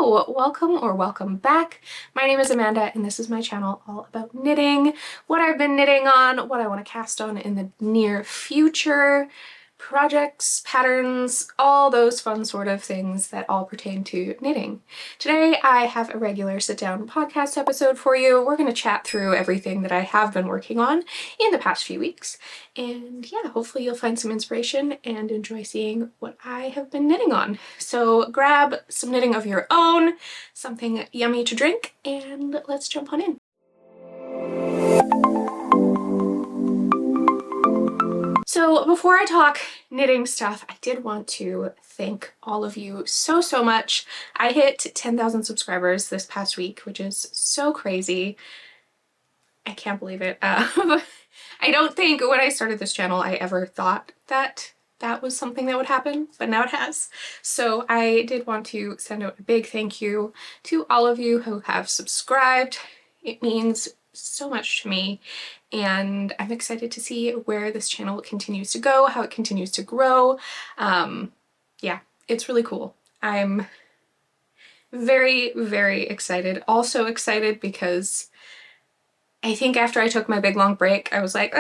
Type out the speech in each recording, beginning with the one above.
Hello, welcome back. My name is Amanda and this is my channel all about knitting, what I've been knitting on, what I want to cast on in the near future, projects, patterns, all those fun sort of things that all pertain to knitting. Today I have a regular sit-down podcast episode for you. We're going to chat through everything that I have been working on in the past few weeks. And yeah, hopefully you'll find some inspiration and enjoy seeing what I have been knitting on. So grab some knitting of your own, something yummy to drink, and let's jump on in. So before I talk knitting stuff, I did want to thank all of you so much. I hit 10,000 subscribers this past week, which is so crazy. I can't believe it. I don't think when I started this channel I ever thought that that was something that would happen, but now it has. So I did want to send out a big thank you to all of you who have subscribed. It means so much to me, and I'm excited to see where this channel continues to go, how it continues to grow. Yeah, it's really cool. I'm very excited. Also excited because I think after I took my big long break, I was like,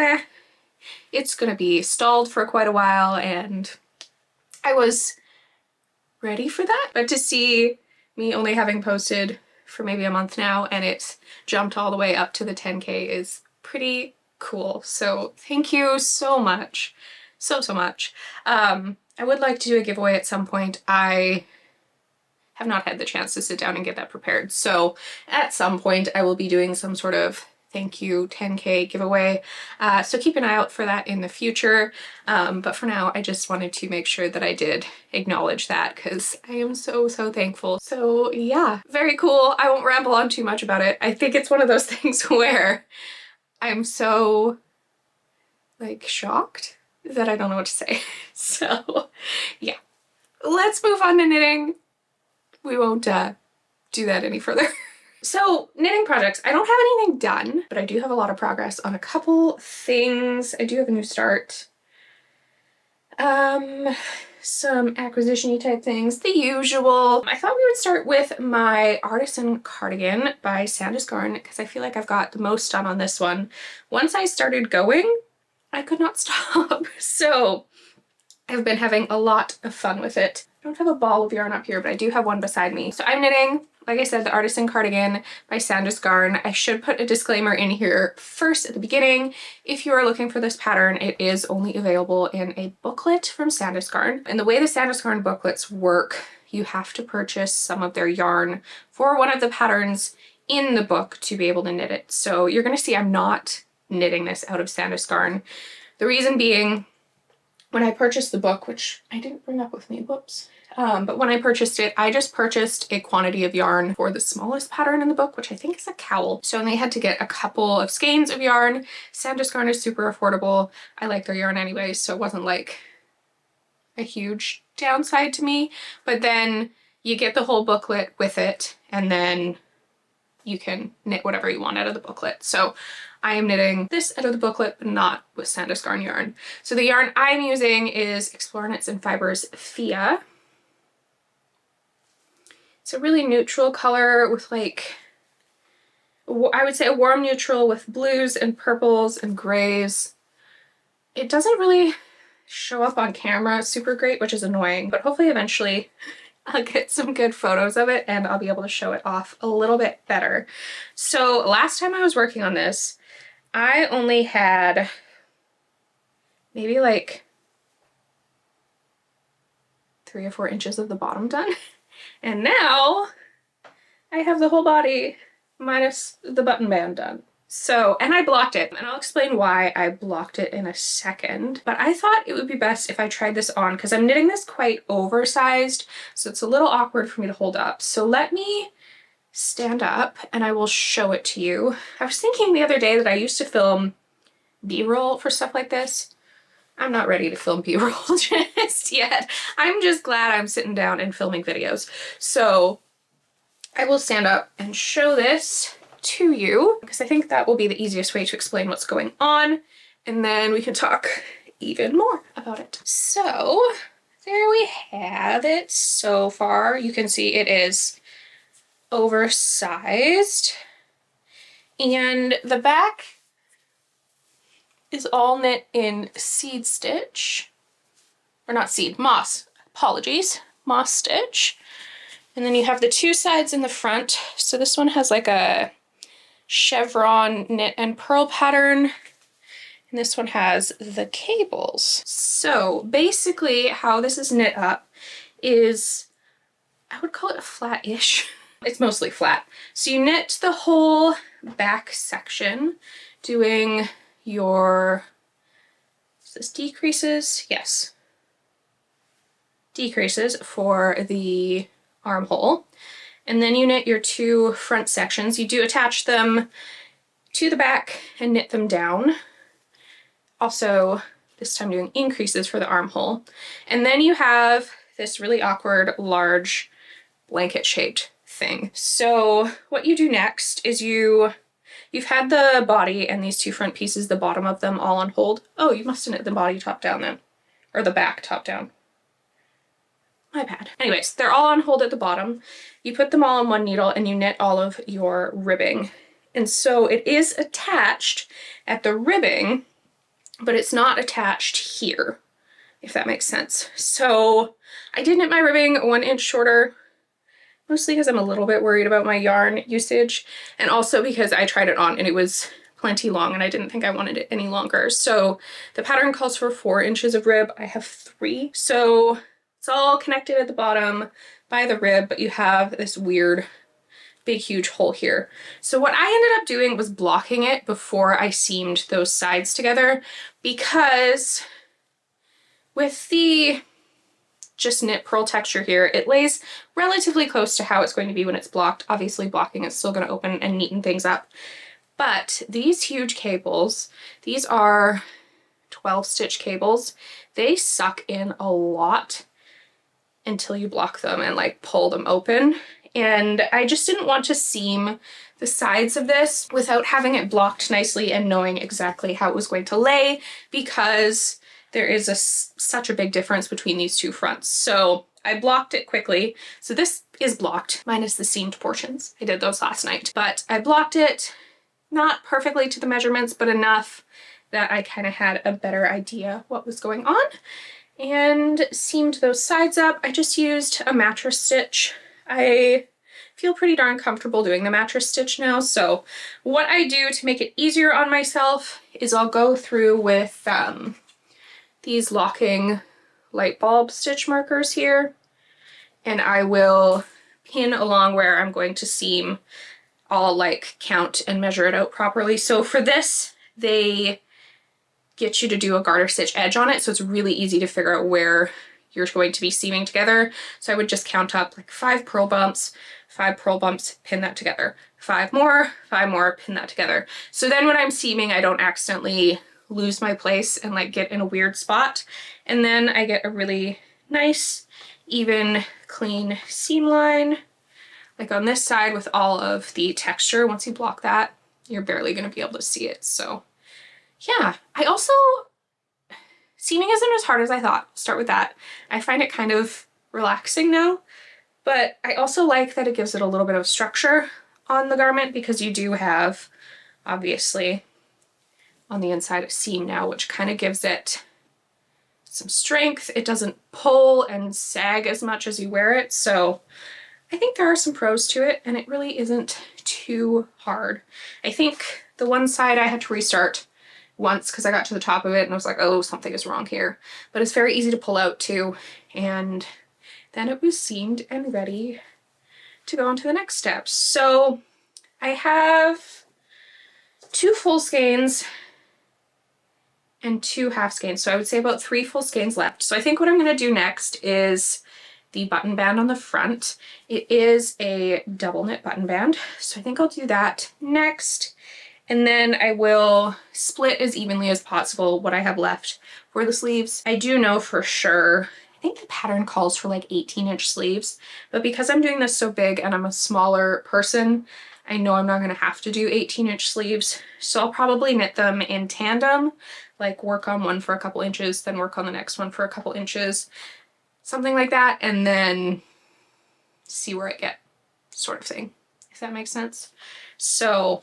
it's gonna be stalled for quite a while, and I was ready for that. But to see me only having posted for maybe a month now and it's jumped all the way up to the 10K is pretty cool. So thank you so much. So much. I would like to do a giveaway at some point. I have not had the chance to sit down and get that prepared. So at some point I will be doing some sort of thank you 10K giveaway. So keep an eye out for that in the future. But for now, I just wanted to make sure that I did acknowledge that because I am so thankful. So yeah, very cool. I won't ramble on too much about it. I think it's one of those things where I'm so like shocked that I don't know what to say. So yeah, let's move on to knitting. We won't do that any further. So knitting projects, I don't have anything done, but I do have a lot of progress on a couple things. I do have a new start. Some acquisition-y type things, the usual. I thought we would start with my Artisane cardigan by Sandnes Garn because I feel like I've got the most done on this one. Once I started going, I could not stop. So I've been having a lot of fun with it. I don't have a ball of yarn up here, but I do have one beside me. So I'm knitting, like I said, the Artisane cardigan by Sandnes Garn. I should put a disclaimer in here first at the beginning. If you are looking for this pattern, it is only available in a booklet from Sandnes Garn. And the way the Sandnes Garn booklets work, you have to purchase some of their yarn for one of the patterns in the book to be able to knit it. So you're gonna see I'm not knitting this out of Sandnes Garn. The reason being, when I purchased the book, which I didn't bring up with me, whoops. But when I purchased it, I just purchased a quantity of yarn for the smallest pattern in the book, which I think is a cowl. So they had to get a couple of skeins of yarn. Sandnes Garn is super affordable. I like their yarn anyway, so it wasn't like a huge downside to me. But then you get the whole booklet with it, and then you can knit whatever you want out of the booklet. So I am knitting this out of the booklet, but not with Sandnes Garn yarn. So the yarn I'm using is Explore Knits and Fibers Fidah. It's a really neutral color with like, I would say a warm neutral with blues and purples and grays. It doesn't really show up on camera super great, which is annoying, but hopefully eventually I'll get some good photos of it and I'll be able to show it off a little bit better. So last time I was working on this, I only had maybe like 3 or 4 inches of the bottom done. And now I have the whole body minus the button band done. So, and I blocked it, and I'll explain why I blocked it in a second. But I thought it would be best if I tried this on because I'm knitting this quite oversized, so it's a little awkward for me to hold up. So let me stand up and I will show it to you. I was thinking the other day that I used to film B-roll for stuff like this. I'm not ready to film B-roll just yet. I'm just glad I'm sitting down and filming videos. So I will stand up and show this to you because I think that will be the easiest way to explain what's going on, and then we can talk even more about it. So there we have it so far. You can see it is oversized. And the back is all knit in seed stitch, or not seed, moss, apologies, moss stitch. And then you have the two sides in the front. So this one has like a chevron knit and purl pattern, and this one has the cables. So basically how this is knit up is, I would call it flat-ish. It's mostly flat. So you knit the whole back section doing your, is this decreases? Yes. Decreases for the armhole. And then you knit your two front sections. You do attach them to the back and knit them down. Also, this time doing increases for the armhole. And then you have this really awkward, large, blanket-shaped thing. So what you do next is you've had the body and these two front pieces, the bottom of them all on hold. Oh, you must have knit the body top down then, or the back top down. My bad. Anyways, they're all on hold at the bottom. You put them all on one needle and you knit all of your ribbing. And so it is attached at the ribbing, but it's not attached here, if that makes sense. So I did knit my ribbing 1 inch shorter, mostly because I'm a little bit worried about my yarn usage, and also because I tried it on and it was plenty long and I didn't think I wanted it any longer. So the pattern calls for 4 inches of rib. I have 3. So it's all connected at the bottom by the rib, but you have this weird big huge hole here. So what I ended up doing was blocking it before I seamed those sides together, because with the just knit purl texture here, it lays relatively close to how it's going to be when it's blocked. Obviously blocking is still going to open and neaten things up. But these huge cables, these are 12 stitch cables, they suck in a lot until you block them and like pull them open. And I just didn't want to seam the sides of this without having it blocked nicely and knowing exactly how it was going to lay, because there is such a big difference between these two fronts. So I blocked it quickly. So this is blocked, minus the seamed portions. I did those last night. But I blocked it, not perfectly to the measurements, but enough that I kind of had a better idea what was going on. And seamed those sides up. I just used a mattress stitch. I feel pretty darn comfortable doing the mattress stitch now. So what I do to make it easier on myself is I'll go through with these locking light bulb stitch markers here, and I will pin along where I'm going to seam. I'll like count and measure it out properly. So for this, they get you to do a garter stitch edge on it, so it's really easy to figure out where you're going to be seaming together. So I would just count up like 5 purl bumps, 5 purl bumps, pin that together, 5 more, pin that together. So then when I'm seaming, I don't accidentally lose my place and like get in a weird spot. And then I get a really nice, even, clean seam line, like on this side with all of the texture. Once you block that, you're barely gonna be able to see it. So yeah, I also, seaming isn't as hard as I thought. Start with that. I find it kind of relaxing now, but I also like that it gives it a little bit of structure on the garment, because you do have, obviously, on the inside a seam now, which kind of gives it some strength. It doesn't pull and sag as much as you wear it. So I think there are some pros to it, and it really isn't too hard. I think the one side I had to restart once because I got to the top of it and I was like, oh, something is wrong here. But it's very easy to pull out too. And then it was seamed and ready to go on to the next steps. So I have 2 full skeins and 2 half skeins. So I would say about 3 full skeins left. So I think what I'm going to do next is the button band on the front. It is a double knit button band. So I think I'll do that next. And then I will split as evenly as possible what I have left for the sleeves. I do know for sure, I think the pattern calls for like 18-inch sleeves, but because I'm doing this so big and I'm a smaller person, I know I'm not gonna have to do 18-inch sleeves. So I'll probably knit them in tandem, like work on one for a couple inches, then work on the next one for a couple inches, something like that, and then see where I get, sort of thing. if that makes sense. So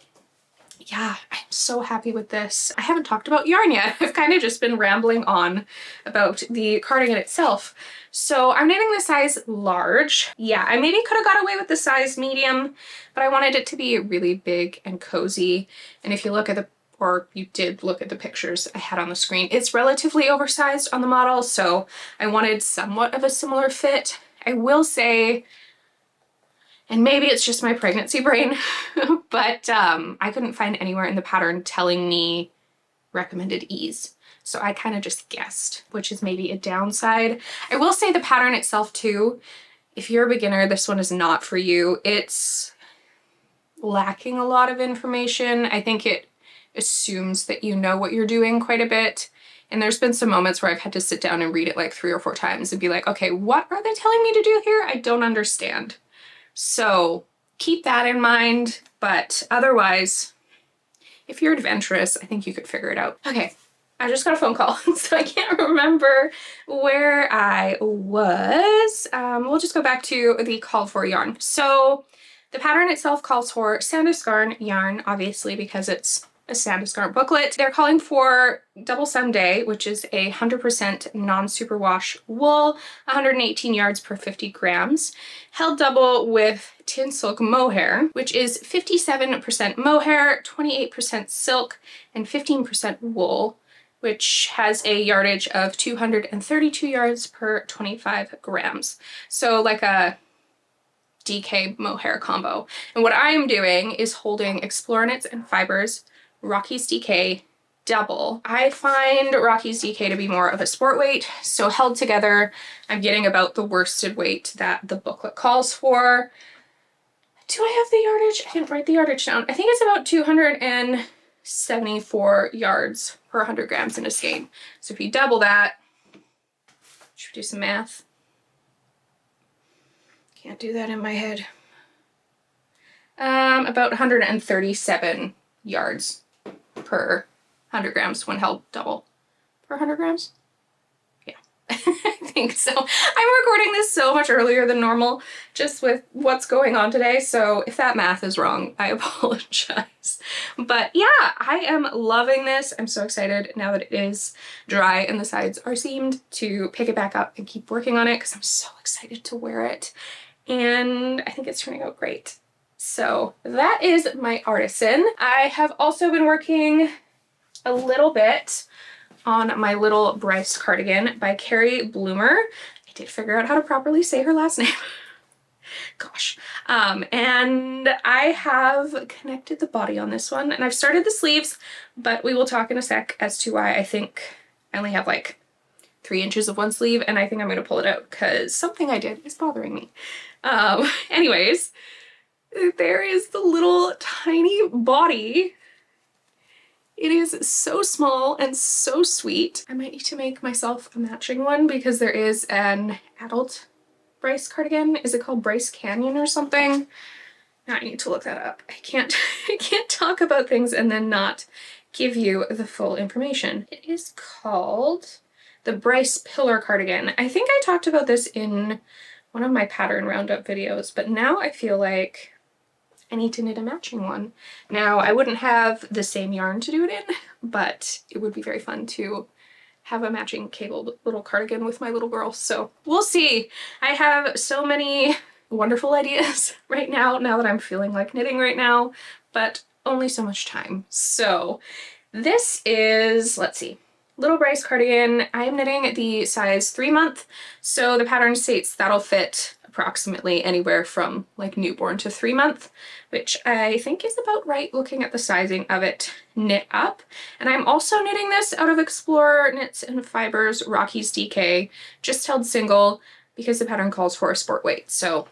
yeah, I'm so happy with this. I haven't talked about yarn yet. I've kind of just been rambling on about the cardigan itself. So I'm knitting the size large. Yeah, I maybe could have got away with the size medium, but I wanted it to be really big and cozy. And if you look at the, or you did look at the pictures I had on the screen, it's relatively oversized on the model, so I wanted somewhat of a similar fit. I will say, and maybe it's just my pregnancy brain, but I couldn't find anywhere in the pattern telling me recommended ease. So I kind of just guessed, which is maybe a downside. I will say the pattern itself too, if you're a beginner, this one is not for you. It's lacking a lot of information. I think it assumes that you know what you're doing quite a bit. And there's been some moments where I've had to sit down and read it like 3 or 4 times and be like, okay, what are they telling me to do here? I don't understand. So keep that in mind, but otherwise, if you're adventurous, I think you could figure it out. Okay, I just got a phone call, so I can't remember where I was. We'll just go back to the call for yarn. So the pattern itself calls for Sandnes Garn yarn, obviously, because it's a Sandnes Garn booklet. They're calling for Double Sunday, which is 100% non-superwash wool, 118 yards per 50 grams, held double with tin silk mohair, which is 57% mohair, 28% silk, and 15% wool, which has a yardage of 232 yards per 25 grams. So like a DK mohair combo. And what I am doing is holding Explore Knits and Fibers Rockies DK double. I find Rockies DK to be more of a sport weight, so held together, I'm getting about the worsted weight that the booklet calls for. Do I have the yardage? I didn't write the yardage down. I think it's about 274 yards per 100 grams in a skein. So if you double that, should we do some math? Can't do that in my head. About 137 yards per 100 grams when held double per 100 grams. Yeah, I think so. I'm recording this so much earlier than normal just with what's going on today, so if that math is wrong, I apologize. But yeah, I am loving this. I'm so excited now that it is dry and the sides are seamed to pick it back up and keep working on it because I'm so excited to wear it. And I think it's turning out great. So that is my Artisane. I have also been working a little bit on my little Bryce cardigan by Kerri Blumer. I did figure out how to properly say her last name. Gosh. And I have connected the body on this one, and I've started the sleeves, but we will talk in a sec as to why I think I only have like 3 inches of one sleeve, and I think I'm going to pull it out because something I did is bothering me. Anyways, there is the little tiny body. It is so small and so sweet. I might need to make myself a matching one because there is an adult Bryce cardigan. Is it called Bryce Canyon or something? Now I need to look that up. I can't talk about things and then not give you the full information. It is called the Bryce Pillar cardigan. I think I talked about this in one of my pattern roundup videos, but now I feel like I need to knit a matching one. Now, I wouldn't have the same yarn to do it in, but it would be very fun to have a matching cabled little cardigan with my little girl, so we'll see. I have so many wonderful ideas right now that I'm feeling like knitting right now, but only so much time. So this is, let's see, little Bryce cardigan. I am knitting the size 3 month, so the pattern states that'll fit approximately anywhere from like newborn to 3 month, which I think is about right looking at the sizing of it knit up. And I'm also knitting this out of Explore Knits and Fibers Rockies DK, just held single because the pattern calls for a sport weight. So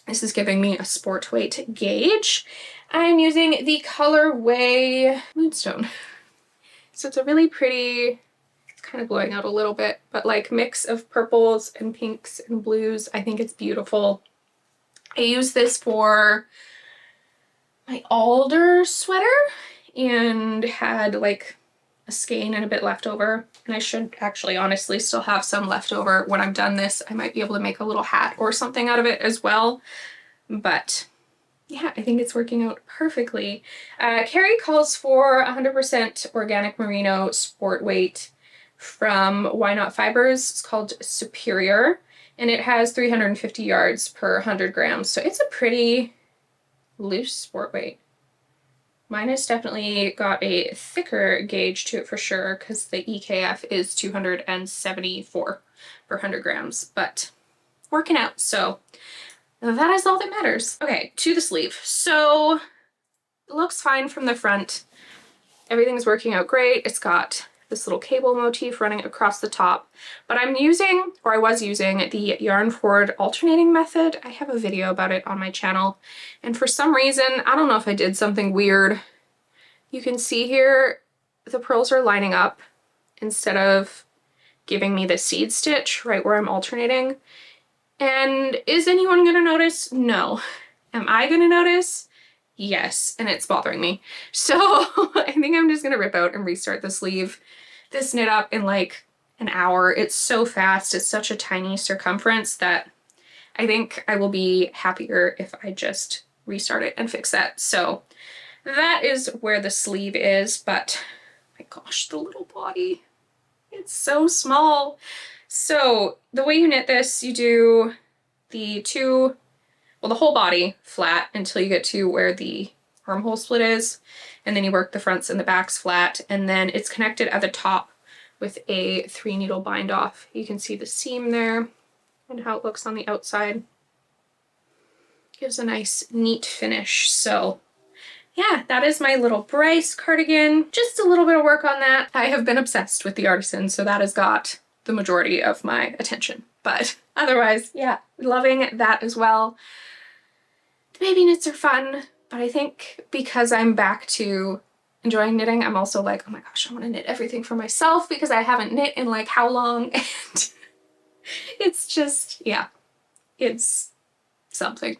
this is giving me a sport weight gauge. I'm using the colorway Moonstone. So it's a really pretty, it's kind of blowing out a little bit, but like mix of purples and pinks and blues. I think it's beautiful. I use this for my alder sweater and had like a skein and a bit left over. And I should actually honestly still have some left over when I'm done this. I might be able to make a little hat or something out of it as well. But yeah, I think it's working out perfectly. Kerri calls for 100% organic merino sport weight from Why Not Fibers. It's called Superior, and it has 350 yards per 100 grams. So it's a pretty loose sport weight. Mine has definitely got a thicker gauge to it for sure, because the EKF is 274 per 100 grams, but working out, so that is all that matters. Okay, to the sleeve. So it looks fine from the front. Everything's working out great. It's got this little cable motif running across the top, but I'm using, or I was using, the yarn forward alternating method. I have a video about it on my channel, and for some reason, I don't know if I did something weird. You can see here the pearls are lining up instead of giving me the seed stitch right where I'm alternating. And is anyone gonna notice? No. Am I gonna notice? Yes, and it's bothering me. So I think I'm just gonna rip out and restart the sleeve. This knit up in like an hour. It's so fast. It's such a tiny circumference that I think I will be happier if I just restart it and fix that. So that is where the sleeve is, but my gosh, the little body. It's so small. So the way you knit this, you do the whole body flat until you get to where the armhole split is, and then you work the fronts and the backs flat, and then it's connected at the top with a 3 needle bind off. You can see the seam there and how it looks on the outside. Gives a nice neat finish. So yeah, that is my little Bryce cardigan. Just a little bit of work on that. I have been obsessed with the Artisane, so that has got the majority of my attention. But otherwise, yeah, loving that as well. The baby knits are fun, but I think because I'm back to enjoying knitting, I'm also like, oh my gosh, I want to knit everything for myself because I haven't knit in like how long, and it's just, yeah, it's something.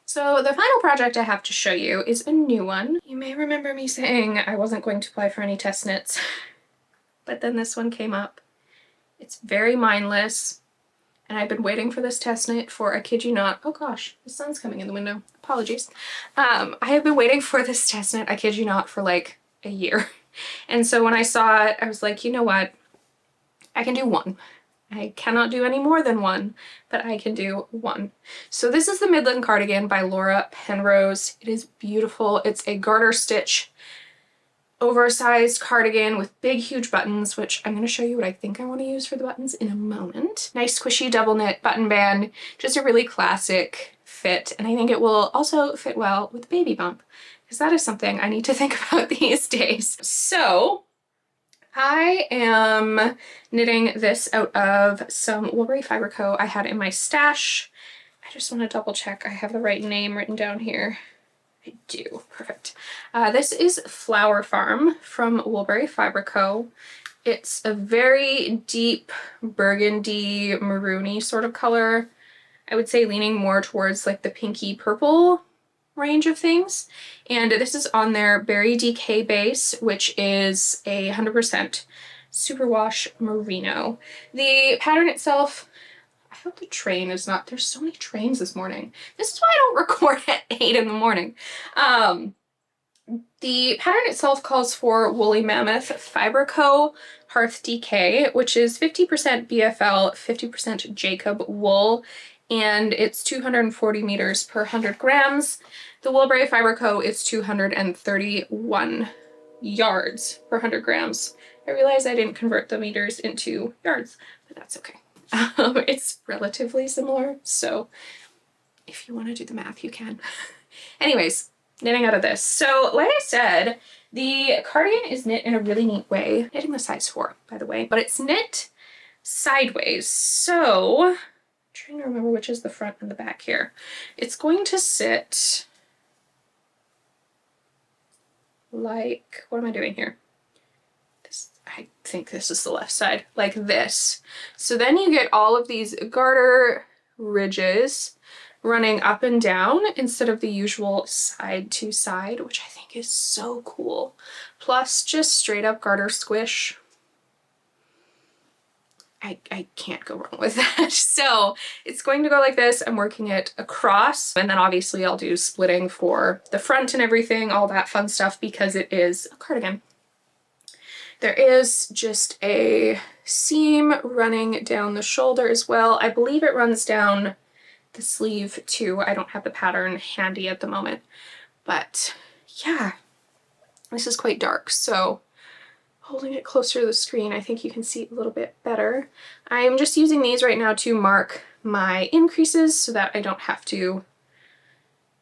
So the final project I have to show you is a new one. You may remember me saying I wasn't going to apply for any test knits, but then this one came up. It's very mindless, and I've been waiting for this test knit for, I kid you not, oh gosh, the sun's coming in the window, apologies. I have been waiting for this test knit, I kid you not, for like a year. And so when I saw it, I was like, you know what, I can do one. I cannot do any more than one, but I can do one. So this is the Midland Cardigan by Laura Penrose. It is beautiful. It's a garter stitch, oversized cardigan with big, huge buttons, which I'm going to show you what I think I want to use for the buttons in a moment. Nice squishy double knit button band, just a really classic fit. And I think it will also fit well with baby bump, because that is something I need to think about these days. So I am knitting this out of some Woolberry Fiber Co. I had in my stash. I just want to double check I have the right name written down here. I do. Perfect. This is Flower Farm from Woolberry Fiber Co. It's a very deep burgundy maroony sort of color. I would say leaning more towards like the pinky purple range of things. And this is on their Berry DK base, which is a 100% superwash merino. The pattern itself, I hope the train is not, there's so many trains this morning. This is why I don't record at 8 in the morning. The pattern itself calls for Woolly Mammoth Fiber Co. Hearth DK, which is 50% BFL, 50% Jacob wool, and it's 240 meters per 100 grams. The Woolberry Fiber Co. is 231 yards per 100 grams. I realize I didn't convert the meters into yards, but that's okay. It's relatively similar, so if you want to do the math, you can. Anyways, knitting out of this. So like I said, the cardigan is knit in a really neat way. Knitting the size 4, by the way, but it's knit sideways. So I'm trying to remember which is the front and the back here. It's going to sit like, what am I doing here? This, I think this is the left side, like this. So then you get all of these garter ridges running up and down instead of the usual side to side, which I think is so cool. Plus just straight up garter squish. I can't go wrong with that. So it's going to go like this. I'm working it across, and then obviously I'll do splitting for the front and everything, all that fun stuff, because it is a cardigan. There is just a seam running down the shoulder as well. I believe it runs down the sleeve too. I don't have the pattern handy at the moment, but yeah, this is quite dark, so holding it closer to the screen, I think you can see it a little bit better. I'm just using these right now to mark my increases so that I don't have to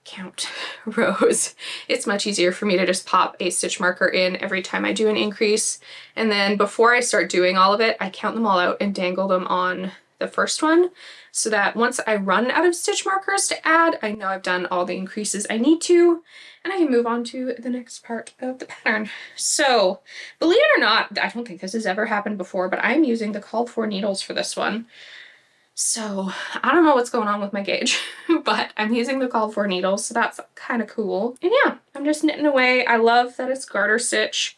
count rows. It's much easier for me to just pop a stitch marker in every time I do an increase. And then before I start doing all of it, I count them all out and dangle them on the first one, so that once I run out of stitch markers to add, I know I've done all the increases I need to, and I can move on to the next part of the pattern. So, believe it or not, I don't think this has ever happened before, but I'm using the called for needles for this one. So, I don't know what's going on with my gauge, but I'm using the called for needles, so that's kind of cool. And yeah, I'm just knitting away. I love that it's garter stitch.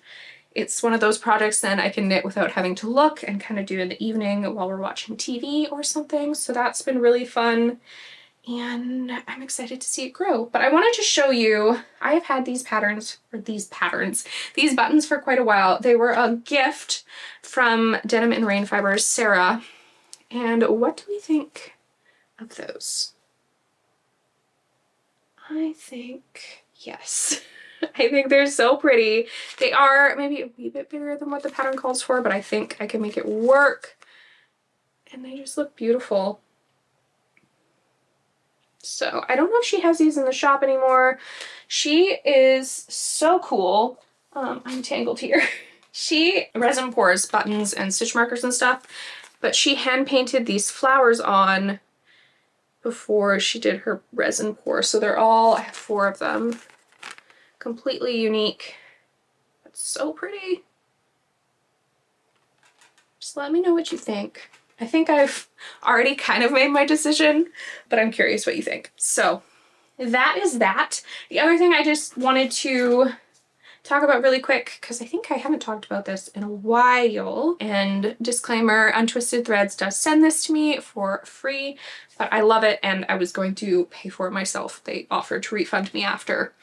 It's one of those projects then I can knit without having to look and kind of do in the evening while we're watching TV or something. So that's been really fun, and I'm excited to see it grow. But I wanted to show you, I have had these buttons for quite a while. They were a gift from Denim and Rain Fibers, Sarah. And what do we think of those? I think yes. I think they're so pretty. They are maybe a wee bit bigger than what the pattern calls for, but I think I can make it work. And they just look beautiful. So I don't know if she has these in the shop anymore. She is so cool. I'm tangled here. She resin pours buttons and stitch markers and stuff, but she hand painted these flowers on before she did her resin pour. So they're all, I have 4 of them. Completely unique. It's so pretty. Just let me know what you think. I think I've already kind of made my decision, but I'm curious what you think. So that is that. The other thing I just wanted to talk about really quick, because I think I haven't talked about this in a while, and disclaimer, Untwisted Threads does send this to me for free, but I love it and I was going to pay for it myself. They offered to refund me after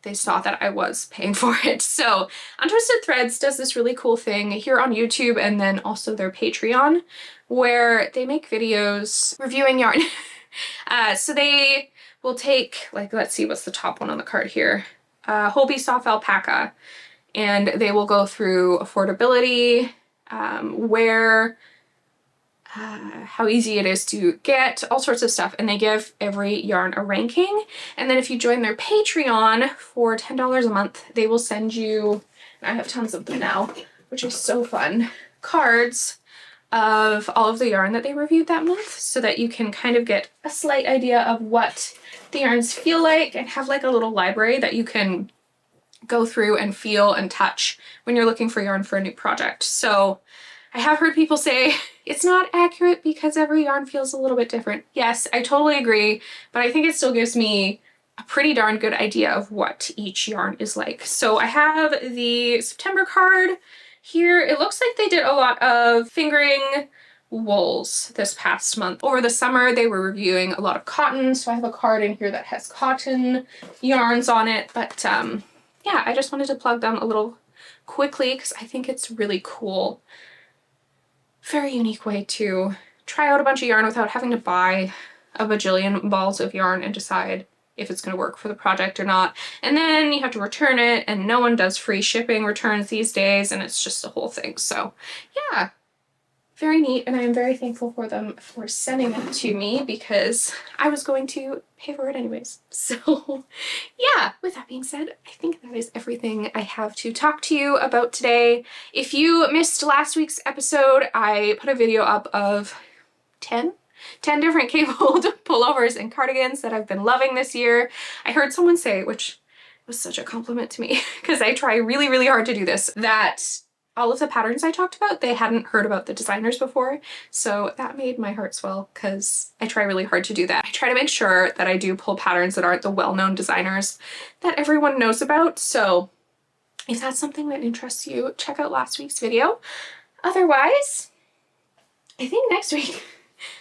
they saw that I was paying for it. So Untwisted Threads does this really cool thing here on YouTube and then also their Patreon, where they make videos reviewing yarn. So they will take, like, let's see, what's the top one on the card here? Holby Soft Alpaca, and they will go through affordability, how easy it is to get, all sorts of stuff, and they give every yarn a ranking. And then if you join their Patreon for $10 a month, they will send you, and I have tons of them now, which is so fun, cards of all of the yarn that they reviewed that month, so that you can kind of get a slight idea of what the yarns feel like and have like a little library that you can go through and feel and touch when you're looking for yarn for a new project. So I have heard people say it's not accurate because every yarn feels a little bit different. Yes, I totally agree, but I think it still gives me a pretty darn good idea of what each yarn is like. So I have the September card here. It looks like they did a lot of fingering wools this past month. Over the summer, they were reviewing a lot of cotton, so I have a card in here that has cotton yarns on it, but yeah, I just wanted to plug them a little quickly because I think it's really cool. Very unique way to try out a bunch of yarn without having to buy a bajillion balls of yarn and decide if it's going to work for the project or not. And then you have to return it, and no one does free shipping returns these days, and it's just a whole thing. So yeah, very neat, and I am very thankful for them for sending it to me because I was going to pay for it anyways. So yeah, with that being said, I think that is everything I have to talk to you about today. If you missed last week's episode, I put a video up of 10 different cabled pullovers and cardigans that I've been loving this year. I heard someone say, which was such a compliment to me because I try really, really hard to do this, that all of the patterns I talked about, they hadn't heard about the designers before. So that made my heart swell because I try really hard to do that. I try to make sure that I do pull patterns that aren't the well-known designers that everyone knows about. So if that's something that interests you, check out last week's video. Otherwise, I think next week,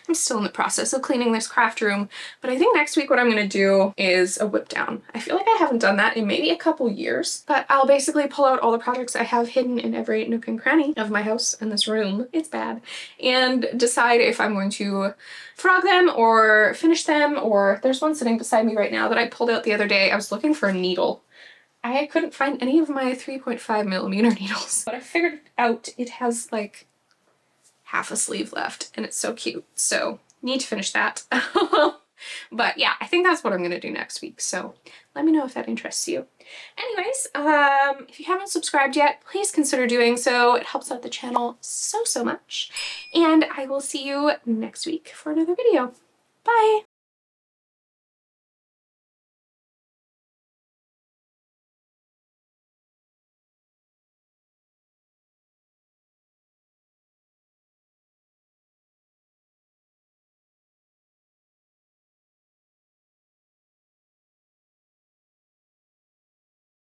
I'm still in the process of cleaning this craft room, but I think next week what I'm gonna do is a whip down. I feel like I haven't done that in maybe a couple years, but I'll basically pull out all the projects I have hidden in every nook and cranny of my house and this room, it's bad, and decide if I'm going to frog them or finish them, or there's one sitting beside me right now that I pulled out the other day. I was looking for a needle. I couldn't find any of my 3.5mm needles, but I figured out it has like half a sleeve left and it's so cute, so need to finish that. But yeah, I think that's what I'm gonna do next week, so let me know if that interests you. Anyways, if you haven't subscribed yet, please consider doing so. It helps out the channel so much, and I will see you next week for another video. Bye!